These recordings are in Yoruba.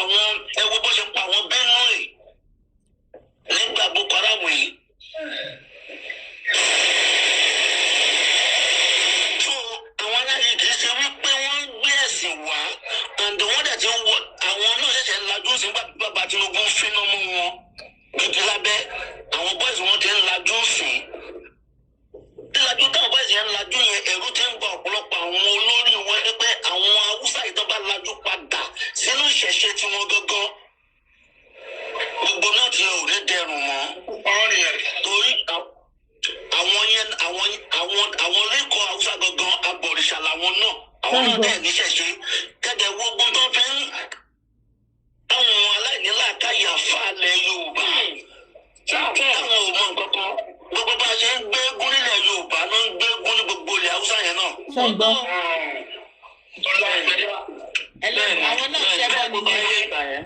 àwọn ẹwọ bó ṣe pa àwọn Benue nígbà Boko Haram yìí. So àwọn aláyè kì í ṣe wípé wọ́n gbé ẹ̀sìn wá and wọ́n dẹ̀ ti ń wọ àwọn náà ṣẹ̀ṣẹ̀ ń lajú sí bàbá Tinubu fínà mọ́ wọn gidi lábẹ́ àwọn boys wọn ti ń lajú sí ìlàjú táwọn boys yẹn ń lajú yẹn ẹ̀rù ti ń gba ọ̀pọ̀lọpọ̀ àwọn olórí wọn pé àwọn Haúsá ìjọba lajú padà sínú ìṣẹ̀ṣe tiwọn gangan gbogbo náà ti ò ní dẹrùn mọ́ torí àwọn yẹn àwọn lẹ́kọ̀ọ́ Haúsá gangan abọ̀rìṣà làwọn náà àwọn náà dẹ̀ níṣẹ̀ṣe kẹ́dẹ̀ wo gbogbo tó fi ń àwọn aláìníláàkáyà falẹ̀ Yorùbá táwọn ò mọ nǹkan kan gbogbo bá a ṣe ń gbé eégún nílẹ̀ Yorùbá ló ń gbé eégún ní gbogbo ilẹ̀ Haúsá yẹn náà. ṣẹ́gbọ́n. àwọn náà ṣẹ́gbọ́n nìyẹn.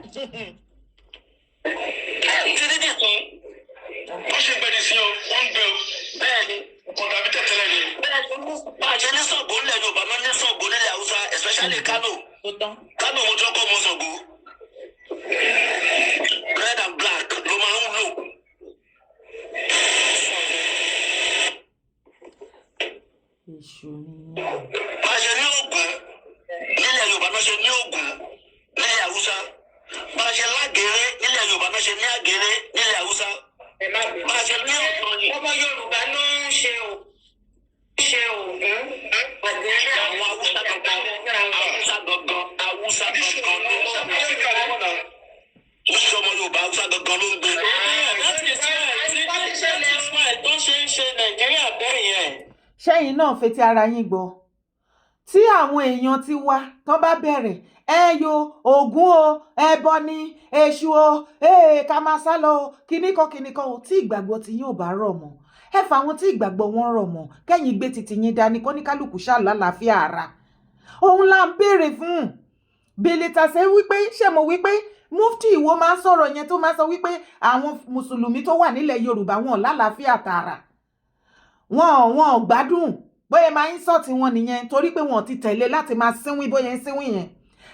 títí dìkún wọ́n ṣe gbẹ̀dì sí o wọ́n ń gbẹ o bẹ́ẹ̀ ni kò dàbí tẹ̀tẹ̀lẹ̀ ni. bẹ́ẹ̀ ni bá a ṣe ní Ṣàngó nílẹ̀ Yorùbá ló ní Ṣàngó nílẹ̀ Haúsá especially Kano mo tún kọ́ mọ Ṣàngó red and black ló máa ń lò. bá a ṣe ní Ògún nílẹ̀ Yorùbá náà ṣe ní Ògún nílẹ̀ Haúsá bá a ṣe lágẹ̀rẹ́ nílẹ̀ Yorùbá náà ṣe ní àgẹ̀rẹ́ nílẹ̀ Haúsá bá a ṣe ní ọ̀tọ̀ ni. ọmọ Yorùbá ló ń ṣe Ògún àgẹ̀rẹ́ àwọn Haúsá gangan Haúsá gangan ló ń ṣàmùsíkà oṣù ọmọ Yorùbá Haúsá gangan ló ń gbé. tó ṣe ń ṣe Nàìjíríà bẹ́ẹ̀ yẹn. ṣẹ́yìn náà fetí ara yín gbọ́ tí àwọn èèyàn ti wá tó bá bẹ̀rẹ̀ ẹyọ Ògún o ẹbọ ni èṣù o ká máa sá lọ o kíníkan o tí ìgbàgbọ́ tí yóò bá rọ̀ mọ́ ẹ fà àwọn tí ìgbàgbọ́ wọn rọ̀ mọ́ kẹ́yìn gbé títí yín dání kó ní kálukú ṣàlàáfíà ara òun là ń béèrè fún bèlètàṣẹ wípé ṣé mo wípé mufti Ìwó máa ń sọ̀rọ̀ yẹn tó máa sọ wípé àwọn mùsùlùmí tó wà nílẹ̀ Yorùbá wọn lálàáfíà tààrà wọn gbádùn bóyá máa ń sọ tí wọn nìyẹn torí pé wọn ti tẹ̀lé láti máa sínwín bóyá ń sínwín yẹn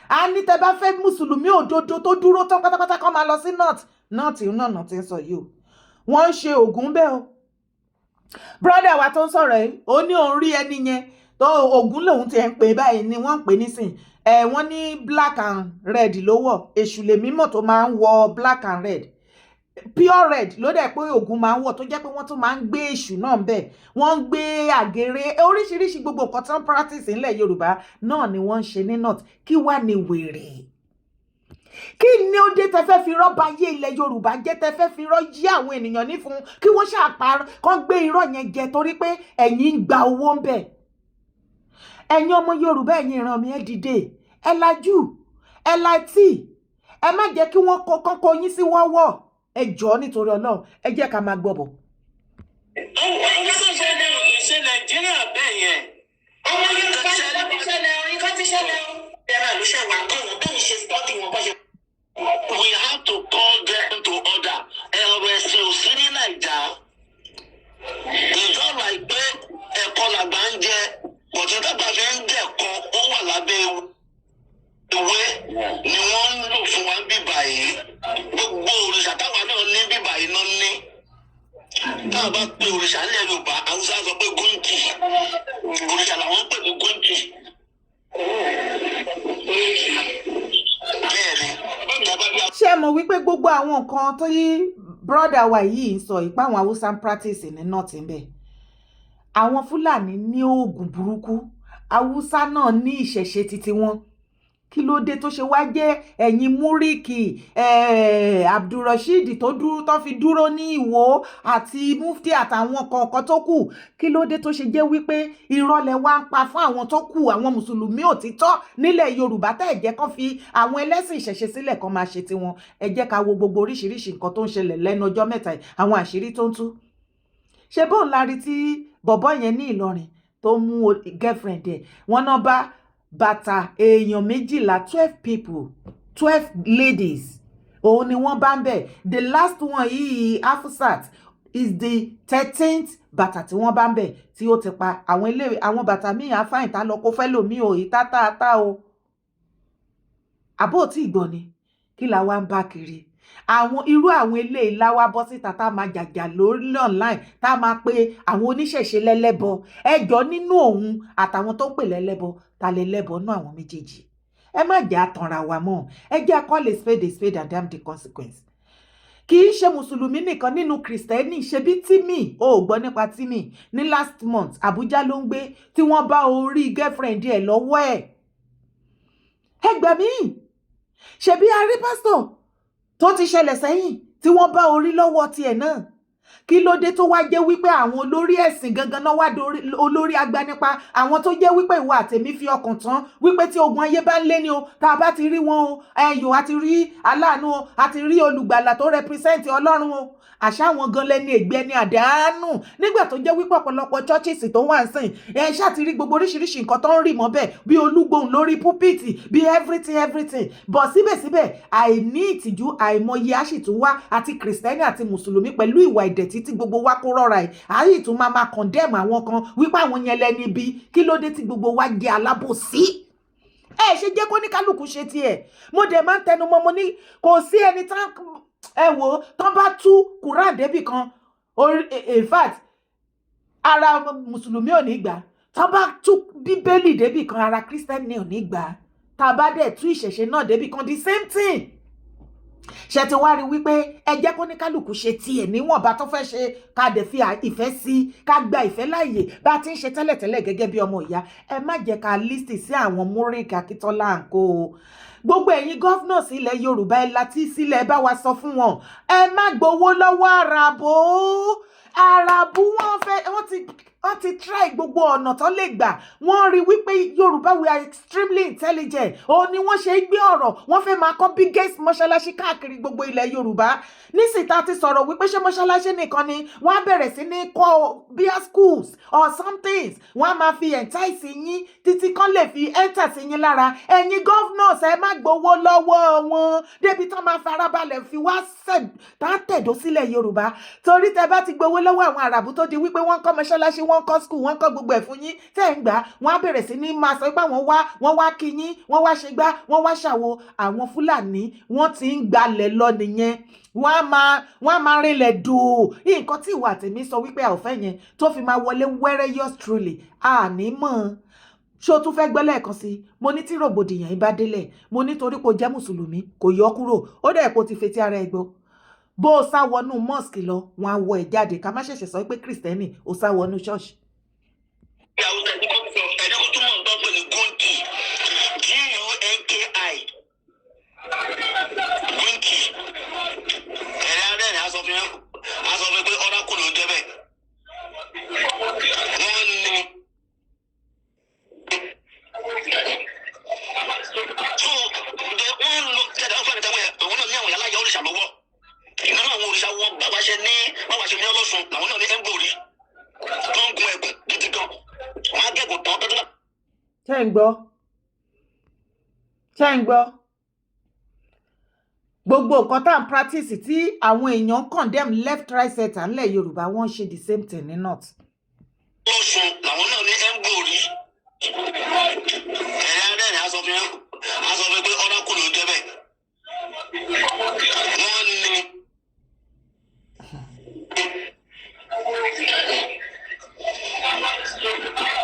a ní tẹ́ bá fẹ́ mùsùlùmí òdodo tó dúró tán pátápátá kó máa lọ sí north náà ti ń sọ yìí o wọ́n ń ṣe Ògún bẹ́ẹ̀ o brother wa tó ń sọ̀rọ̀ yìí ó ní òun rí ẹni yẹn tó Ògún lòun ti ń pè báyìí ni wọ́n ń pè nísìn wọ́n ní black and red ló wọ̀ èṣù lè mímọ̀ tó máa ń wọ black and red pure red ló dẹ̀ pé Ògún máa ń wọ̀ tó jẹ́ pé wọ́n tún máa ń gbé èṣù náà bẹ́ẹ̀ wọ́n ń gbé àgèrè oríṣiríṣi gbogbo nǹkan tí wọ́n practice nílẹ̀ Yorùbá náà ni wọ́n ń ṣe ní north kí wá ní wèrè kí ni ó dé tẹ́ fẹ́ fi irọ́ ba ayé ilẹ̀ Yorùbá jẹ́ tẹ́ fẹ́ fi irọ́ yí àwọn ènìyàn ní fún kí wọ́n ṣàpárọ̀ kán gbé irọ́ yẹn jẹ torí pé ẹ̀yin ń gba owó ń bẹ̀ ẹ̀yin ọmọ Yorùbá ẹ̀yin ìran mi ẹ dìde ẹ lajú ẹ látì ẹ má jẹ́ kí wọ́n kọ́kọ́ yín sí wọ́wọ́ ẹ jọ̀ọ́ nítorí Ọlọ́run ẹ jẹ́ ká máa gbọ́ bọ̀. ṣe Nàìjíríà bẹ́ẹ̀ yẹn. ọmọ Yorùbá ṣe ló ti ṣẹlẹ̀ orin kan ti ṣẹlẹ̀ o. ẹ̀rọ ló ṣe wà kọ́ọ̀nù bẹ́ẹ̀ ṣe stọ́ọ̀dì wọn bá ṣe. we have to call them to order. ẹ̀rọ ẹ̀sìn ò sí ní Nàìjà. ìjọba ìpè ẹ̀kọ́ làgbà ń jẹ bọ̀tí tábà fi ń jẹ ẹ̀kọ́ ó wà lábẹ́ ìwé ni wọ́n ń lò fún wa bíbà yìí gbogbo òrìṣà táwa náà ní bíbà yìí náà ní tá a bá pe òrìṣà nílẹ̀ Yorùbá Haúsá sọ pé góńjì òrìṣà làwọn ń pè ní góńjì bẹ́ẹ̀ ni. ṣé mo wípé gbogbo àwọn nǹkan tó yí brọ́dà wa yìí ń sọ ìpá àwọn Haúsá ń practice ní north ń bẹ̀ àwọn Fúlàní ní oògùn burúkú Haúsá náà ní ìṣẹ̀ṣe títí wọn kí ló dé tó ṣe wá jẹ́ ẹ̀yin múríkì Abdulrasheed tó fi dúró ní Ìwó àti mufti àtàwọn kọ̀ọ̀kan tó kù kí ló dé tó ṣe jẹ́ wípé irọ́ lẹ wá ń pa fún àwọn tó kù àwọn mùsùlùmí òtítọ́ nílẹ̀ Yorùbá tẹ́ ẹ̀ jẹ́ kán fi àwọn ẹlẹ́sìn ìṣẹ̀ṣe sílẹ̀ kán máa ṣe tiwọn ẹ jẹ́ ká wo gbogbo oríṣiríṣi nǹkan tó ń ṣẹlẹ̀ lẹ́nu ọjọ́ mẹ́ta àwọn àṣírí tó ń tú ṣe bóun lárí tí bọ̀bọ́ yẹn ní Ìlọrin tó mú girlfriend ẹ̀ wọ́n náà bá bàtà èèyàn 12 people 12 ladies òun ni wọ́n bá ń bẹ̀ the last one yìí Afusat is the 13th bàtà tí wọ́n bá ń bẹ̀ tí ó ti pa àwọn bàtà míì àfáìn tá lọ kó fẹ́ lòmí ò ìtátátá o àbó tí ìgbọ́ ni kí la wá ń bá kiri àwọn irú àwọn eléyìí láwá bọ́ síta tá a máa jàjà lórí online tá a máa pe àwọn oníṣẹ̀ṣe lẹ́lẹ́bọ ẹjọ́ nínú òun àtàwọn tó ń pè lẹ́lẹ́bọ ta lè lẹ́bọ náà àwọn méjèèjì ẹ má jẹ́ àtànra wa mọ́ ẹ jẹ́ call a spade and damn the consequence kì í ṣe mùsùlùmí nìkan nínú kìrìsìtẹ́nì ṣebí Tímì ó gbọ́ nípa Tímì ní last month Àbújá ló ń gbé tí wọ́n bá orí girlfriend ẹ̀ lọ́wọ́ ẹ̀ ẹ gbà mí ṣebí arí pásítọ̀ tó ti ṣẹlẹ̀ sẹ́yìn tí wọ́n bá orí lọ́wọ́ tiẹ̀ náà kí ló dé tó wá jẹ́ wípé àwọn olórí ẹ̀sìn gangan náà wá olórí agbanipa àwọn tó jẹ́ wípé ìwọ àtẹ̀mí fi ọkàn tán wípé tí ogun ayé bá ń lé ni o tá a bá ti rí wọn o ẹyọ àti rí aláàánú o àti rí olùgbàlà tó rẹpírẹsẹ̀ntì Ọlọ́run o àṣà àwọn gan lẹ́ni ègbé ni àdánù nígbà tó jẹ́ wípé ọ̀pọ̀lọpọ̀ churches tó wà ń sìn ẹ ṣáà ti rí gbogbo oríṣiríṣi nǹkan tó ń rì mọ́ bẹ́ẹ̀ bí olúgbòhùn lórí púpìtì bí everything bọ̀ síbẹ̀síbẹ̀ àìní ìtìjú àìmọye àṣìtúwá àti kìrìsìtẹ́nì àti mùsùlùmí pẹ̀lú ìwà ìdẹ̀tí tí gbogbo wa kó rọra ẹ̀ àyè tún máa condemn àwọn kan wípé àwọn yẹn lẹ́ni bí kí ló dé tí gbogbo wa jẹ́ alábòsí ẹ ṣe jẹ́ kó ní kálukú ṣe tiẹ̀ mo dẹ̀ máa ń tẹnu mọ́ mo ní kò sí ẹni tán ẹ wò tán bá tú Quran débì kan in fact ara mùsùlùmí ò ní gbà tán bá tú bíbélì débì kan ara kírísítẹ́nì ò ní gbà tá a bá dẹ̀ tú ìṣẹ̀ṣe náà débì kan the same thing ṣe ti wá rí wípé ẹ jẹ́ kó ní kálukú ṣe tiẹ̀ níwọ̀nba tó fẹ́ ṣe ká dẹ̀ fi ìfẹ́ sí ká gba ìfẹ́ láàyè bá ti ń ṣe tẹ́lẹ̀tẹ́lẹ̀ gẹ́gẹ́ bí ọmọ ìyá ẹ má jẹ́ ká lísì sí àwọn Múríkì Akíntọ́lá àǹkó o gbogbo ẹ̀yin gọ́fúnọ̀sì ilẹ̀ Yorùbá ẹ láti sílẹ̀ bá wa sọ fún wọn ẹ má gbowó lọ́wọ́ àràbò wọ́n ti try gbogbo ọ̀nà tó lè gbà wọ́n rí wípé Yorùbá we are extremely intelligent ó ní wọ́n ṣe gbé ọ̀rọ̀ wọ́n fẹ́ máa kọ́ biggest mọ́ṣáláṣí káàkiri gbogbo ilẹ̀ Yorùbá nísìta ti sọ̀rọ̀ wípé ṣé mọ́ṣáláṣí nìkan ni wọ́n á bẹ̀rẹ̀ sí ní kọ́ bíi schools or something wọ́n á máa fi entice yín títí kan lè fi enter sí yín lára ẹ̀yin governors ẹ má gbowó lọ́wọ́ wọn débi tán máa farabalẹ̀ fi wá tẹ̀dó sílẹ̀ Yorùbá torí tẹ bá ti gbowó lọ́wọ́ àwọn àràbù tó di wípé wọ́n kọ́ mọ́ṣáláṣí wọ́n kọ́ school wọ́n kọ́ gbogbo ẹ̀ fún yín tẹ́ ń gbà wọ́n á bẹ̀rẹ̀ sí ní máa sọ pé wọ́n wá kí yín wọ́n wá ṣe gbá wọ́n wá ṣàwo àwọn Fúlàní wọ́n ti ń gbalẹ̀ lọ nìyẹn wọ́n á máa rinlẹ̀ dùn nǹkan tí ìwà àtẹ̀mí sọ wípé a ò fẹ́ yẹn tó fi máa wọlé wẹ́rẹ́ yours truly àní mọ̀ ṣó tún fẹ́ gbọ́ lẹ́ẹ̀kan sí mo ní tí rògbòdìyàn yìí bá délẹ̀ mo nítorí kò jẹ́ mùsùlùmí kò yọ kúrò ó dẹ̀ kó ti fetí ara ẹ̀ gbọ́ bó o sá wọnú mosque lọ wọn á wọ ẹ̀ jáde ká má ṣẹ̀ṣẹ̀ sọ pé kìrìsìtẹ́nì ó sá wọnú ṣọ́ọ̀ṣì. ẹni kó túmọ̀ ń tọ́pẹ̀ ní gunki gunki gunki ẹ̀rẹ́ arẹ́rìn aṣọ fi pé ọ́rákù ló jẹ́ bẹ́ẹ̀ wọ́n ní so wọ́n lọ jáde àwọn fẹ́rẹ̀ tẹ́wọ́ àwọn náà ní àwọn yàrá yà òrìṣà lọ́wọ́ ìnáwó àwọn òrìṣà wọn bàbá ṣe ní ọlọ́sùn làwọn náà ní ẹ̀ńgòrí tó ń gun ẹ̀gùn gidi gan wọn á gẹ̀gùn tán tọ́jú náà. ṣé ń gbọ́ gbogbo nǹkan tá à ń practice tí àwọn èèyàn condemn left right center ńlẹ̀ Yorùbá wọ́n ṣe the same thing ní north. ọlọ́sùn làwọn náà ní ẹ̀ńgòrí ẹ̀rẹ́ arẹ́rìn aṣọ fi pé ọ́rákù ló jẹ́ bẹ́ẹ̀ wọ́n ní.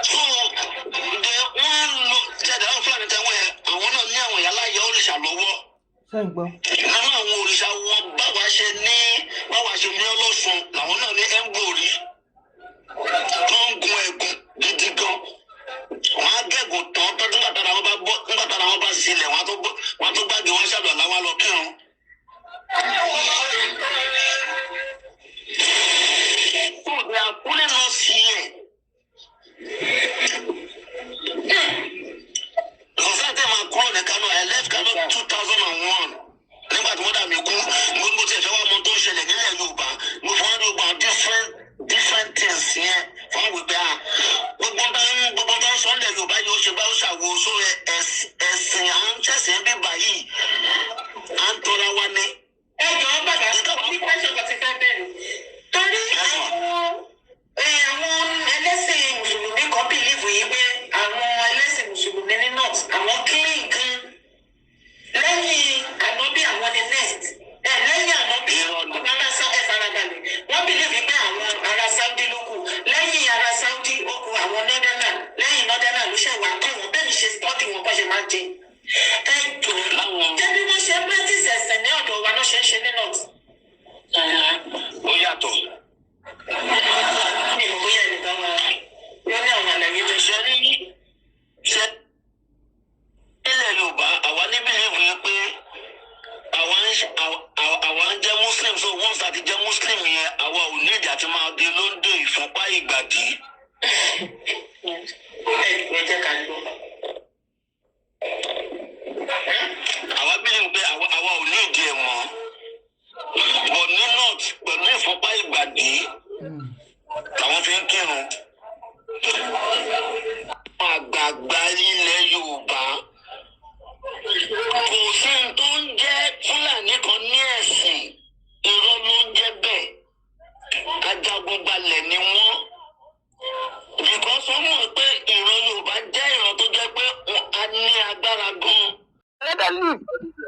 so wọ́n lọ jáde àwọn Fúlàní tẹ́wọ́ ẹ̀ àwọn náà ní àwọn yàrá yà òrìṣà lọ́wọ́ ìnáwó àwọn òrìṣà wọn báwa ṣe ní ọlọ́sùn làwọn náà ní ẹ̀ńgòrí tó ń gun ẹ̀gùn gidi gan wọn á gẹ̀gùn tán tọ́jú nígbàtàrà wọn bá sílẹ̀ wọn tó gbàgbé wọn ṣàlùwà láwọn lọ kírun. So they are pulling us here. Society máa kúrò ní Kano I left Kano 2001 nígbà tí wọ́n dà mí kú mo ti ẹ̀fẹ́ wá mọ tó ń ṣẹlẹ̀ nílẹ̀ Yorùbá mo fọwọ́ ní gbogbo different things yẹn fún àwọn ìgbà gbogbo tó ń sọ nílẹ̀ Yorùbá yóò ṣe bá ó ṣàwo so ẹ̀sìn à ń ṣẹ̀sìn bíbà yìí à ń tọ́ra wa ní. ẹ jọ̀ọ́ bàbá ní pẹ́ṣọ̀ kan ti fẹ́ bẹ̀rẹ̀ torí àwọn ẹlẹ́sìn mùsùlùmí kan bìlíìfù yìí pé àwọn ẹlẹ́sìn mùsùlùmí ní north àwọn clean gan lẹ́yìn ànábì àwọn àwa ń jẹ́ muslim so once àti jẹ́ muslim yẹn àwa ò ní ìdí àti máa di lóńdó ìfúnpá ìgbàdí. ẹ jẹ́ ká gbọ́. àwa bílíọ̀ pé àwa ò ní ìdí ẹ̀ mọ́ but ní north pẹ̀lú ìfúnpá ìgbàdí làwọn fi ń kírun. àgbààgbà ilẹ̀ Yorùbá kò sí ohun tó ń jẹ́ Fúlàní kan ní ẹ̀sìn irọ́ ló ń jẹ́ bẹ́ẹ̀ ajagunbalẹ̀ ni wọ́n because wọ́n mọ̀ pé ìran Yorùbá jẹ́ ìran tó jẹ́ pé a ní agbára gan. Let them live.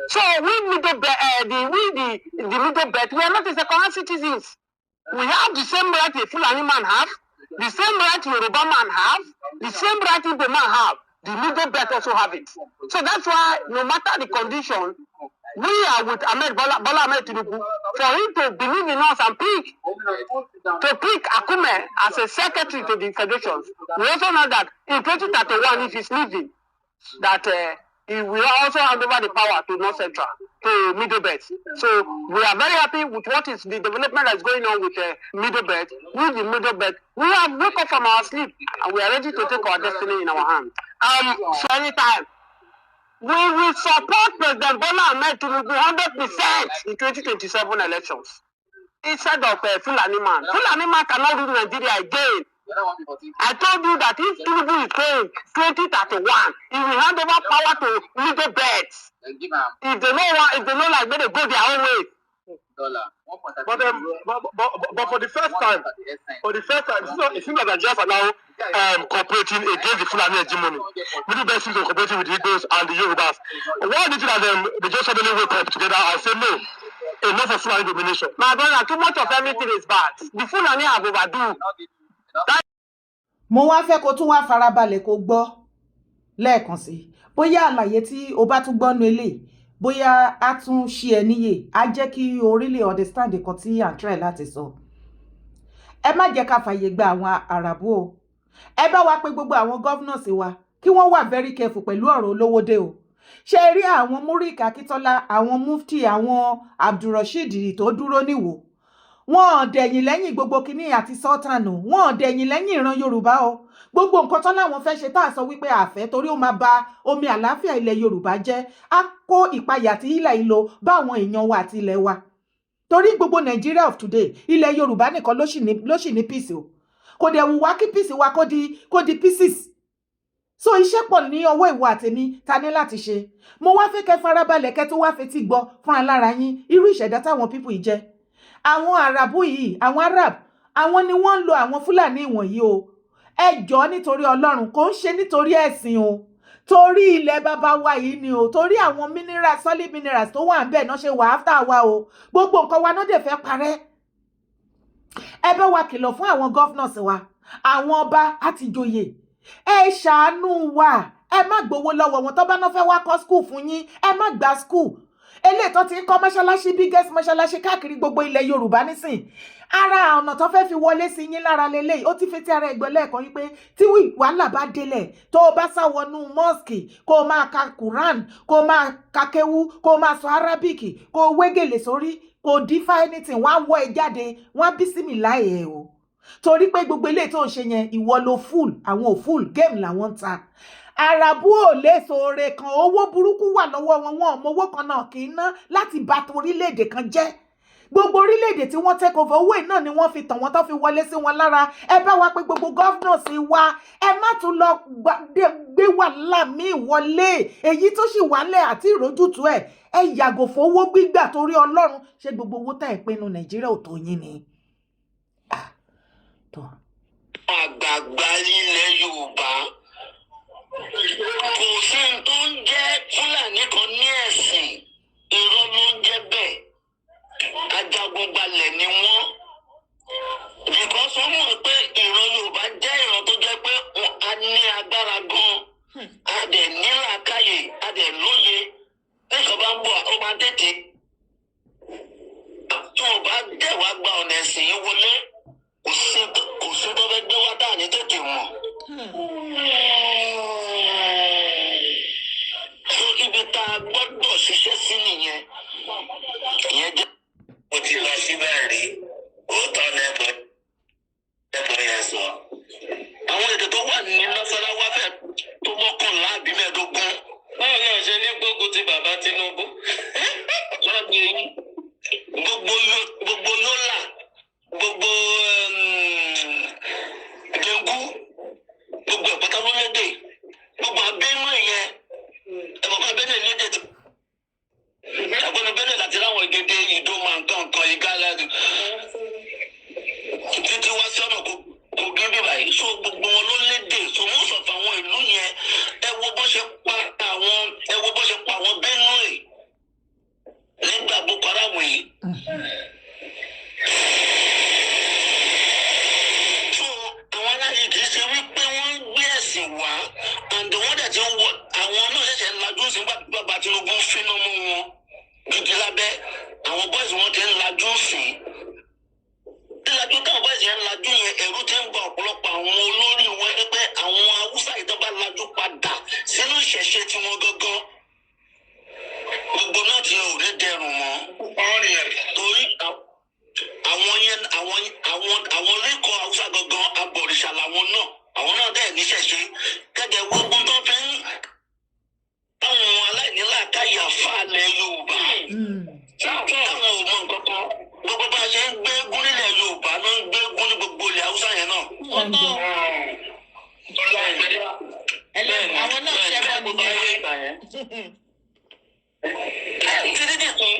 So we middle belt, we are not the second citizens. We have the same right a Fulani man have, the same right Yoruba man have, the same right Igbo man have. The middle belt also have it. So that's why no matter the condition, we are with Bola Ahmed Tinubu for him to believe in us and pick Akume as a secretary to the federations. We also know that in 2031, if he's leaving, that he will also hand over the power to North Central, to Middle Belt. So we are very happy with what is the development that's going on with Middle Belt. With the Middle Belt, we have woke up from our sleep and we are ready to take our destiny in our hands. So anytime, we will support President Bola Ahmed Tinubu 100% in 2027 elections. Instead of Fulani man. Fulani man cannot rule Nigeria again. I told you that if Tinubu is paying 2031, he will hand over power to Middle Belt. If they know like they go their own way. But for the first time, it seems like just now cooperating against the Fulani hegemony. Middle Belt seems to be cooperating with the Igbos and the Yorubas. Why did they just suddenly wake up together and say no? Enough of Fulani domination. My brother, too much of everything is bad. The Fulani have overdue. Mo wá fẹ́ kó tún wá farabalẹ̀ kó gbọ́ lẹ́ẹ̀kan sí bóyá àlàyé tí o bá tún gbọ́nu eléyìí bóyá a tún ṣe ẹ níyè á jẹ́ kí orílẹ̀ understand nǹkan tí à ń try láti sọ. Ẹ má jẹ́ ká fàyè gba àwọn àràbù o. Ẹ bá wa pé gbogbo àwọn governors wa kí wọ́n wà very careful pẹ̀lú ọ̀rọ̀ olówódé o. Ṣé rí àwọn Múríkà Akíntọ́lá, àwọn Mufti, àwọn Abdulrasheed tó dúró níwò. Wọ́n dẹ̀yìn lẹ́yìn gbogbo kínní àti sọ́tànù. Wọ́n dẹ̀yìn lẹ́yìn ìran Yorùbá o. Gbogbo nǹkan tán láwọn fẹ́ ṣe tá a sọ wípé àfẹ́ torí ó máa ba omi àlàáfíà ilẹ̀ Yorùbá jẹ́. Á kó ìpayà àti ìlà ìlò bá àwọn èèyàn wa àti ilẹ̀ wa. Torí gbogbo Nigeria of today, ilẹ̀ Yorùbá nìkan ló sì ní peace o. Kò dẹ̀ wù wá kí peace wa kó di pieces. So iṣẹ́ pọ̀ ní ọwọ́ ìwọ àtèmi ta ní láti ṣe. Mo wá fẹ́ kẹ́ farabalẹ̀ kẹ́ tó wá fetí gbọ́ fúnra lára yín irú ìṣẹ̀dá táwọn people yìí jẹ́. Àwọn àràbù yìí, àwọn Arab, àwọn ni wọ́n ń lo àwọn Fúlàní wọ̀nyí o. Ẹ jọ̀ọ́ nítorí Ọlọ́run kò ń ṣe nítorí ẹ̀sìn o. Torí ilẹ̀ bàbá wa yìí ni o. Torí àwọn minerals, solid minerals tó wà ńbẹ̀ náà ṣe wà after wa o. Gbogbo nǹkan wa náà dẹ̀ fẹ́ parẹ́. Ẹ bá wa kìlọ̀ fún àwọn governors wa, àwọn ọba àti ìjòyè. Ẹ ṣàánú wa. Ẹ má gbowó lọ́wọ́ wọn tó bá náà fẹ́ wá kọ́ school fún yín. Ẹ má gba school. Eléyìí tó ti ń kọ́ mọ́ṣáláṣí biggest mọ́ṣáláṣí káàkiri gbogbo ilẹ̀ Yorùbá nísìn. Ara ọ̀nà tó fẹ́ fi wọlé sí yín lára leléyìí. Ó ti fi ti ara ẹgbẹ́ lẹ́ẹ̀kan yín pé tí wàhálà bá délẹ̀ tó o bá sá wọnú mosque kó o máa ka Quran, kó o máa ka kéwú, kó o máa sọ Arabic, kó o wégèlè sórí, kó o dífá anything, wọ́n á wọ ẹ jáde, wọ́n á bí sí mi láì ẹ̀ o. Torí pé gbogbo eléyìí tó ń ṣe yẹn ìwọ ló full, àwọn ò full, game làwọn ń ta. Àràbù ò lè sóore kan, owó burúkú wà lọ́wọ́ wọn, wọn ò mówó kan náà kì í ná láti bà torílẹ̀-èdè kan jẹ́. Gbogbo orílẹ̀-èdè tí wọ́n take over owó náà ni wọ́n fi tàn wọ́n tó fi wọlé sí wọn lára. Ẹ bá wa pé gbogbo governors wa ẹ má tún lọ gbé wàhálà míì wọlé èyí tó sì wálẹ̀ àti ìrójútu ẹ̀. Ẹ yàgò fowó gbígbà torí Ọlọ́run. Ṣé gbogbo owó tá ẹ̀ pinnu Nàìjíríà ò tó yín ni? Àgbààgbà ilẹ̀ Yorùbá kò sí ohun tó ń jẹ́ Fúlàní kan ní ẹ̀sìn irọ́ ló ń jẹ́ bẹ́ẹ̀ ajagunbalẹ̀ ni wọ́n because wọ́n mọ̀ pé ìran Yorùbá jẹ́ ìran tó jẹ́ pé a ní agbára gan a dẹ̀ ní làákàyè a dẹ̀ lóye nígbà bá ń bọ̀ ó máa tètè tí wọ́n bá dẹ̀ wá gba ọ̀nà ẹ̀sìn yìí wọlé kò sí tó fẹ́ gbé wá dáa ní tètè mọ̀. So ibi tá a gbọ́dọ̀ ṣiṣẹ́ sí nìyẹn sọ̀rọ̀ ní eyín gbogbo yọ́là gbogbo dẹ̀ngú gbogbo ẹ̀pọ̀tà ló lédè gbogbo abẹ́nú yẹn ẹ̀fọ́ fún abẹ́nú lédè tí ẹ̀gbọ́n abẹ́nú láti ráwọn ìgédé ìdómà nǹkan ìgálẹ̀ títí wá sí ọ̀nà kò gé bíbá yìí so gbogbo wọn ló lédè so wọ́n sọ fún àwọn ìlú yẹn ẹ wo bó ṣe pa àwọn Benue nígbà Boko Haram yìí. so àwọn aláyè kì í ṣe wípé wọ́n ń gbé ẹ̀sìn wá and wọ́n dẹ̀ ti ń wọ àwọn náà ṣẹ̀ṣẹ̀ lajú sí bàbá Tinubu ń finá mọ́ wọn gidi lábẹ́ àwọn bọ́ọ̀sì wọn ti ń lajú sí lílajú táwọn bọ́ọ̀sì yẹn ń lajú yẹn ẹ̀rù ti ń ba ọ̀pọ̀lọpọ̀ àwọn olórí wọn pé àwọn Haúsá ìjọba lajú padà sínú ìṣẹ̀ṣe tiwọn gangan gbogbo náà ti ò ní dẹrùn mọ́ torí àwọn lẹ́kọ̀ọ́ Haúsá gangan abọ̀rìṣà làwọn náà àwọn náà dẹ̀ níṣẹ̀ṣe kẹ́kẹ́ gbogbo tó fi ń àwọn aláìníláàkáyà fàlẹ̀ Yorùbá táwọn ò mọ nǹkan kan gbogbo bá a ṣe ń gbé eégún nílẹ̀ Yorùbá ló ń gbé eégún ní gbogbo ilẹ̀ Haúsá yẹn náà. Àwọn náà ṣẹ́gun nìyẹn. títí dìsí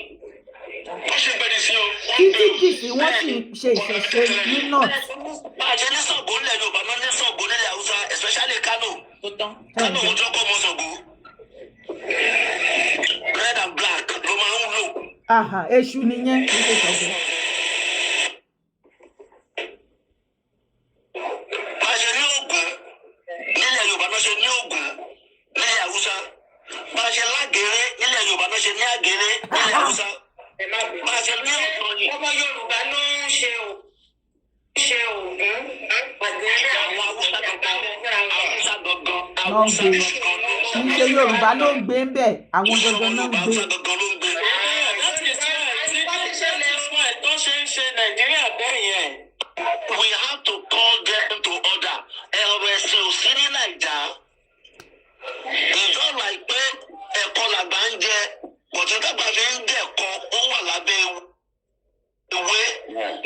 wọ́n ṣe gbẹ̀dì sí o. títí dìsí wọ́n sì ṣe ìṣẹ̀ṣe ní north. bá a ṣe ní Ṣàngó nílẹ̀ Yorùbá náà ní Ṣàngó nílẹ̀ Haúsá especially Kano mo jọ́ kọ́ mọ Ṣàngó red and black ló máa ń lò. Èṣù nìyẹn kì í ṣe Ṣàngó. bá a ṣe ní Ògún nílẹ̀ Yorùbá náà ṣe ní Ògún nílẹ̀ Haúsá bá a ṣe lágèrè nílẹ̀ Yorùbá náà ṣe ní àgèrè nílẹ̀ Haúsá bá a ṣe ní ọ̀tọ̀yìn. ọmọ Yorùbá ló ń ṣe Ògún àgbẹ̀rẹ̀ àwọn Haúsá gangan kì í ṣe Yorùbá ló ń gbé ń bẹ̀ àwọn gangan náà ń gbé. We have to call them to order. Ẹ̀rọ ẹ̀sìn ò sí ní Nàìjà. Ìjọ láìpẹ́ ẹ̀kọ́ làgbà ń jẹ, bọ̀tí tábà fi ń jẹ ẹ̀kọ́ ó wà lábẹ́ ìwé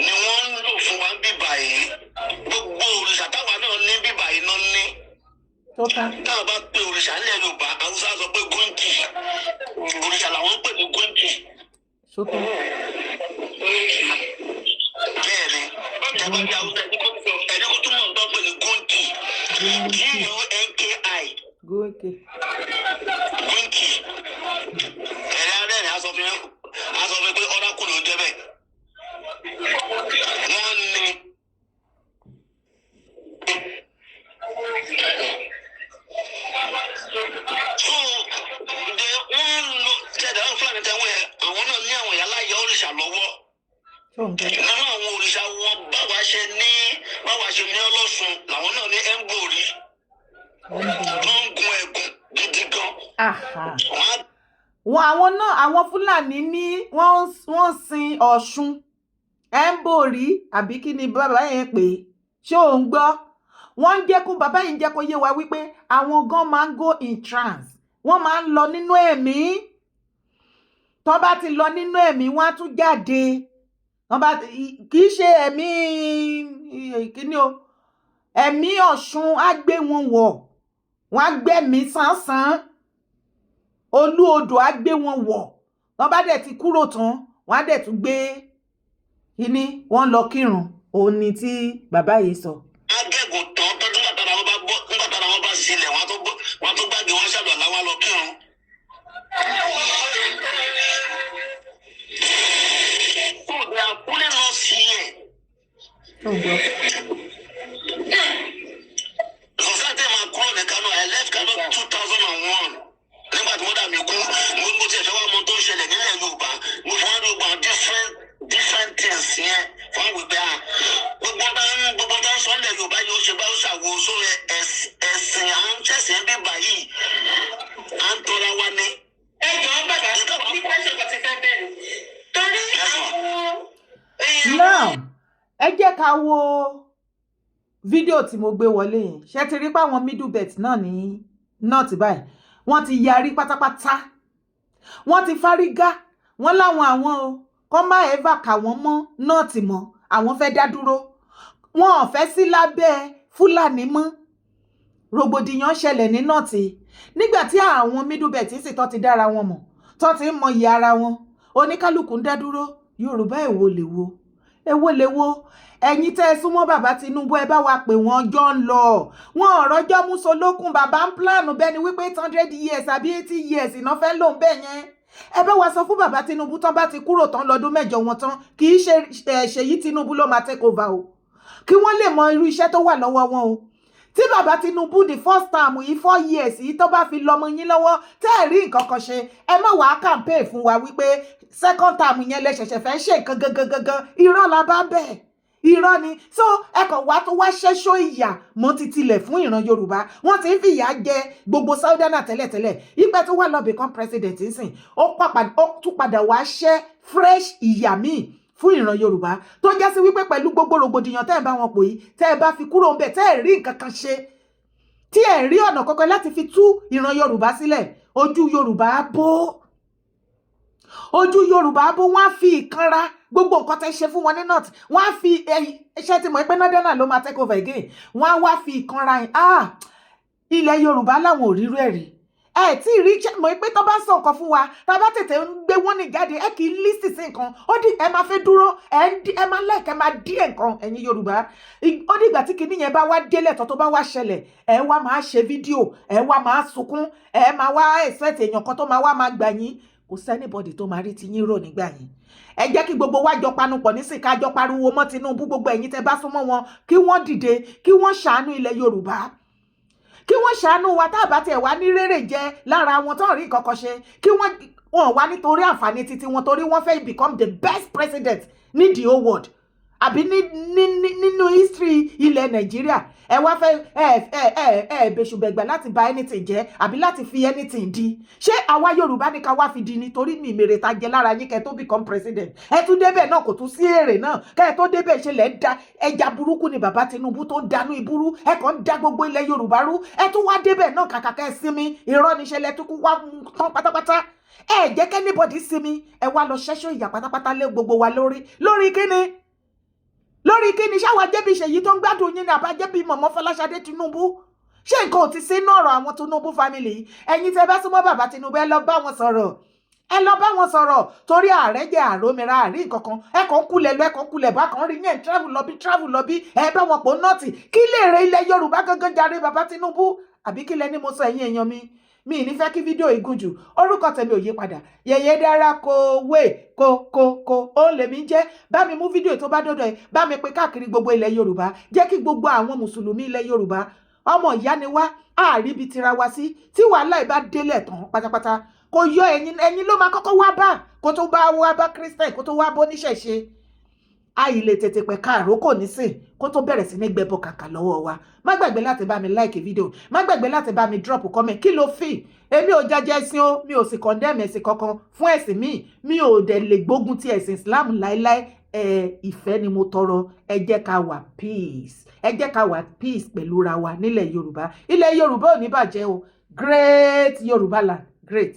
ni wọ́n ń lò fún wa bíbà yìí. Gbogbo òrìṣà táwa náà ní bíbà yìí náà ní. Táwọn bá pe òrìṣà nílẹ̀ Yorùbá, Haúsá sọ pé góńkì. Òrìṣà làwọn ń pè ní góńkì. Bẹ́ẹ̀ni, ìjọba bí Haúsá ẹni kó túmọ̀ ń tọ́ pé ní góńkì. Gunki. Gunki. Ẹ̀rẹ́ arẹ́rìn aṣọ fi pé ọ́rákùnrin ò jẹ́ bẹ́ẹ̀. Wọ́n ní. So, wọ́n lo tẹ̀dá Fúlàní tẹ̀wọ̀n ẹ̀ àwọn náà ní àwọn ìyálà ìyá òrìṣà lọ́wọ́. Nínú àwọn òrìṣà wọn báwa ṣe ní Ọlọ́ṣun làwọn náà ní Ẹ̀ńbòrí. Wọ́n ń gun ẹ̀gún gidi gan. Àwọn náà àwọn Fúlàní ní wọ́n sin Ọ̀ṣun Ẹ̀ńbòrí àbí kí ni bàbá yẹn pè é ṣé ò ń gbọ́ wọ́n ń jẹ́ kó bàbá yìí ń jẹ́ kó yé wa wípé àwọn gan máa ń go in trance wọ́n máa ń lọ nínú ẹ̀mí tó bá ti lọ nínú ẹ̀mí wọ́n á tún jáde kì í ṣe ẹ̀mí kíní o ẹ̀mí Ọ̀ṣun á gbé wọn wọ̀ wọ́n á gbẹ̀mí sánsán olú odò á gbé wọn wọ̀ wọ́n bá dẹ̀ ti kúrò tán wọ́n á dẹ̀ tún gbé kíní wọ́n lọ kírun òun ni tí bàbá yìí sọ. Agẹ́gùn tán tọ́jú bàtàrà wọn bá sílẹ̀ wọ́n tó gbàgbé wọn ṣàdùn àláwá lọ kírun. So they are pulling us here. Society máa kúrò ní Kano. I left Kano 2001. Nígbà tí mo dà mí kú, mo ti ẹ̀fẹ́ wá mọ tó ń ṣẹlẹ̀ nílẹ̀ Yorùbá. Mo fún wa ní gbogbo different things yẹn fún àwọn ìgbà. Gbogbo bá ń sọ nílẹ̀ Yorùbá yóò ṣe bá ó ṣàwòsó ẹ̀sìn à ń ṣẹ̀sìn bíbá yìí. À ń tọ́ra wa ní. Ẹ jọ̀ọ́ bàbá ní pẹ́sẹ̀ kan ti fẹ́ bẹ̀rẹ̀. Torí àwọn now ẹ jẹ́ ká wo fídíò tí mo gbé wọlé yẹn ṣé ti rí pé àwọn middle belt náà ní north báyìí wọ́n ti yarí pátápátá wọ́n ti fárígá wọ́n láwọn àwọn o kọ́ má ẹ́fà kà wọ́n mọ́ nọ́ọ̀tì mọ́ àwọn fẹ́ dá dúró wọn ò fẹ́ sí lábẹ́ Fúlàní mọ́ rògbòdìyàn ṣẹlẹ̀ ní nọ́ọ̀tì nígbà tí àwọn middle belt sì tọ́ ti dára wọn mọ̀ tọ́ ti ń mọyì ara wọn oníkálukú ń dá dúró Yorùbá èwo lè wo ẹ̀yin tẹ́ ẹ súnmọ́ bàbá Tinubu ẹ bá wa pè wọ́n jọ ń lọ wọn ọ̀rọ̀jọ́ músolókun bàbá ń pláànù bẹ́ẹ̀ ni wípé 800 years àbí 80 years iná fẹ́ lòun bẹ́ẹ̀ yẹn ẹ bá wa sọ fún bàbá Tinubu tán bá ti kúrò tán lọ́dún mẹ́jọ wọn tán kì í ṣe Ṣèyí Tinubu ló máa take over o kí wọ́n lè mọ irú iṣẹ́ tó wà lọ́wọ́ wọn o tí bàbá Tinubu the first time yìí 4 years yìí tó bá fi lọ́mọ yín lọ́wọ́ tẹ́ ẹ̀ rí nǹkan kan ṣe ẹ má wàá campaign fún wa wípé second time yẹn lẹ ṣẹ̀ṣẹ̀ fẹ́ ṣe nǹkan gangan irọ́ la bá bẹ́ẹ̀ irọ́ ni so ẹkọ̀ wá tó wá ṣẹ́ṣọ́ ìyà mọ́ ti tilẹ̀ fún ìran Yorùbá wọ́n ti ń fìyà jẹ gbogbo Southern tẹ́lẹ̀tẹ́lẹ̀ ìgbà tó wà lọ become president nsìn ó tún padà wá ṣẹ́ fresh ìyà míì fún ìran Yorùbá tó jẹ́ sí wípé pẹ̀lú gbogbo rògbòdìyàn tẹ́ ẹ̀ bá wọn pò yìí tẹ́ ẹ bá fi kúrò ń bẹ̀ tẹ́ ẹ̀ rí nǹkan kan ṣe tí ẹ̀ rí ọ̀nà kankan láti fi tú ìran Yorùbá sílẹ̀ ojú Yorùbá bó wọ́n á fi ìkanra gbogbo nǹkan tẹ́ ṣe fún wọn ní north wọ́n á fi iṣẹ́ tí mo pẹ́ northern ló máa take over again wọ́n á wá fi ìkanra ilẹ̀ Yorùbá láwọn ò rírú ẹ̀ rí ẹ tí rí mọ̀ pé tó bá sọ nǹkan fún wa tá a bá tètè ń gbé wọ́n ní jáde ẹ kì í lísì sí nǹkan ó di ẹ máa fẹ́ dúró ẹ máa lẹ́ẹ̀kẹ́ máa díẹ̀ nǹkan ẹ̀yin Yorùbá ó dìgbà tí kinní yẹn bá wá délẹ̀ tó bá wá ṣẹlẹ̀ ẹ wá máa ṣe fídíò ẹ wá máa sunkún ẹ máa wá expect èèyàn kan tó máa wá máa gbà yín kò sẹ́nìbọ̀dì tó máa rí ti yín rò nígbà yín ẹ jẹ́ kí gbogbo wa jọ panupọ̀ nísìn ká jọ pariwo mọ́ Tinubu gbogbo ẹ̀yin tẹ́ bá súnmọ́ wọn kí wọ́n dìde kí wọ́n ṣàánú ilẹ̀ Yorùbá kí wọ́n ṣàánú wa tá a bá tiẹ̀ wá ní rere jẹ lára wọn tó rí nǹkan kan ṣe kí wọ́n wá nítorí àǹfààní títí wọn torí wọ́n fẹ́ become the best president ní the whole world àbí nínú history ilẹ̀ Nàìjíríà ẹ wá fẹ́ bẹ̀ṣùbẹ̀gbà láti bà anything jẹ́ àbí láti fi anything di ṣé àwa Yorùbá ní ká wá fi di nítorí mi ìmèrè ta jẹ lára yín kẹ́ tó become president ẹ tún débẹ̀ náà kò tún sí èrè náà kẹ́ tó débẹ̀ ṣe lẹ́ da ẹja burúkú ni bàbá Tinubu tó dánú ìburú ẹ kàn ń da gbogbo ilẹ̀ Yorùbá rú ẹ tún wá débẹ̀ náà kàkà kẹ́ sinmi irọ́ níṣẹ́ lẹ tún wá tán pátápátá ẹ jẹ́ kẹ́nìbọ̀dì sinmi ẹ wá lọ ṣẹ́ṣọ́ ìyà pátápátá lé gbogbo wa lórí kíni ṣáwa jẹ́bi Ṣèyí tó ń gbádùn yín ní àbájẹ́bi mọ̀mọ́ Fọláṣadé Tinubu ṣé nǹkan ò ti sí náà ọ̀rọ̀ àwọn Tinubu family ẹ̀yin tẹ́ bá súnmọ́ bàbá Tinubu ẹ lọ bá wọn sọ̀rọ̀ torí ààrẹ jẹ́ àrómìnira àrí nǹkankan ẹ kàn kulẹ̀ lọ ẹ kàn kulẹ̀ bá kàn rí yẹn travel lọ bí ẹ bá wọn pò nọ́ọ̀tì kí lè rẹ ilẹ̀ Yorùbá gangan jàre bàbá Tinubu àbí kí lẹ ní mo sọ ẹ̀yin èèyàn mi ní fẹ́ kí fídíò igun jù orúkọ tèmi ò yí padà Yèyé Dára kó ó lè mí jẹ́ bá mi mú fídíò tó bá dọ́dọ̀ ẹ bá mi pín káàkiri gbogbo ilẹ̀ Yorùbá jẹ́ kí gbogbo àwọn mùsùlùmí ilẹ̀ Yorùbá ọmọ ìyá ni wá àríbi tira wa sí tí wàhálà ìbá délẹ̀ tán pátápátá kò yọ ẹ̀yin ló máa kọ́kọ́ wá bá kó tó wá bá Christian kó tó wá bó níṣẹ̀ṣe àìlè tètè pẹ̀ káàró kò ní sìn kó tó bẹ̀rẹ̀ sí ní gbẹbọ kàkà lọ́wọ́ wa má gbàgbé láti bá mi like fídíò má gbàgbé láti bá mi drop comment kí ló fi èmi ò jẹjẹ ẹ̀sìn o mi ò sì condemn ẹ̀sìn kankan fún ẹ̀sìn mi ò dẹ̀ lè gbógun ti ẹ̀sìn Islam láíláí ìfẹ́ ni mo tọrọ ẹ jẹ́ ká wà peace pẹ̀lú ra wa nílẹ̀ Yorùbá ilẹ̀ Yorùbá ò ní bàjẹ́ o great Yorùbá land great.